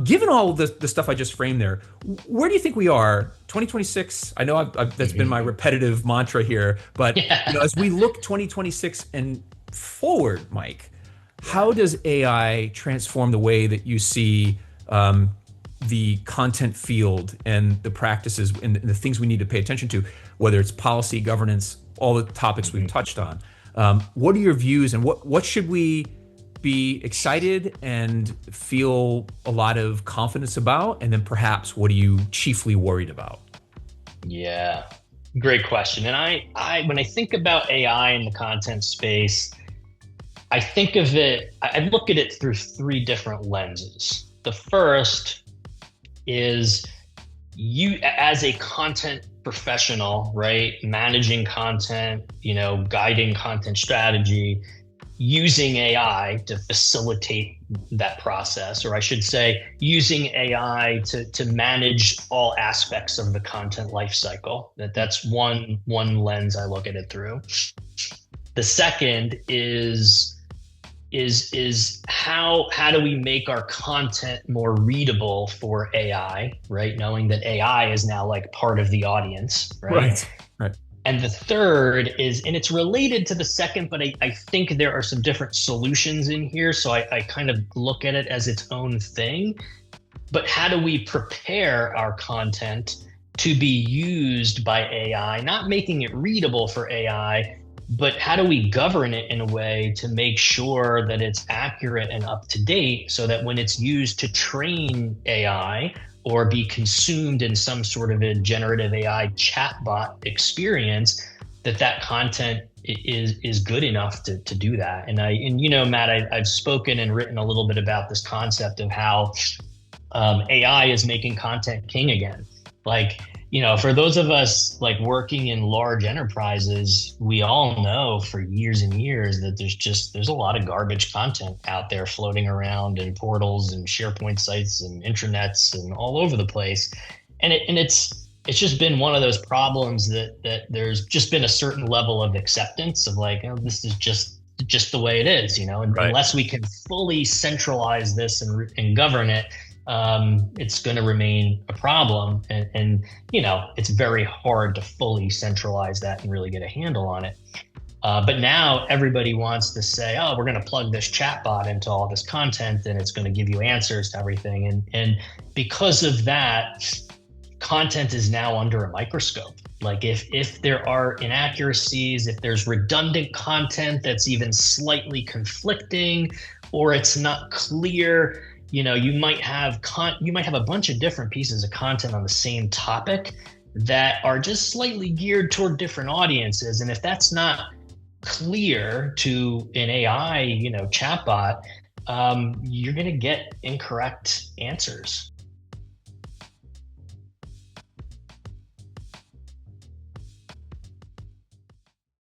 Given all of the stuff I just framed there, where do you think we are? 2026. I know that's been my repetitive mantra here, but Yeah. as we look 2026 and forward, Mike, Yeah. how does AI transform the way that you see the content field and the practices and the things we need to pay attention to, whether it's policy, governance, all the topics we've Mhm. touched on? What are your views, and what should we be excited and feel a lot of confidence about? And then perhaps what are you chiefly worried about? Yeah. Great question. And when I think about AI in the content space, I think of it, I look at it through three different lenses. The first is you as a content professional, right? Managing content, guiding content strategy, using AI to facilitate that process, or I should say, using AI to manage all aspects of the content lifecycle. That's one lens I look at it through. The second is how do we make our content more readable for AI, right? Knowing that AI is now like part of the audience, right? Right. Right. And the third is, and it's related to the second, but I think there are some different solutions in here. So I kind of look at it as its own thing. But how do we prepare our content to be used by AI, not making it readable for AI, but how do we govern it in a way to make sure that it's accurate and up to date so that when it's used to train AI or be consumed in some sort of a generative AI chatbot experience, that content is good enough to do that. And Matt, I've spoken and written a little bit about this concept of how AI is making content king again. Like, for those of us like working in large enterprises, we all know for years and years that there's a lot of garbage content out there floating around in portals and SharePoint sites and intranets and all over the place. And it's just been one of those problems that there's just been a certain level of acceptance of like, this is just the way it is, and Right. unless we can fully centralize this and govern it, it's going to remain a problem. And it's very hard to fully centralize that and really get a handle on it. But now everybody wants to say, oh, we're going to plug this chatbot into all this content and it's going to give you answers to everything. And because of that, content is now under a microscope. Like if there are inaccuracies, if there's redundant content that's even slightly conflicting, or it's not clear, you might have a bunch of different pieces of content on the same topic that are just slightly geared toward different audiences. And if that's not clear to an AI, chatbot, you're going to get incorrect answers.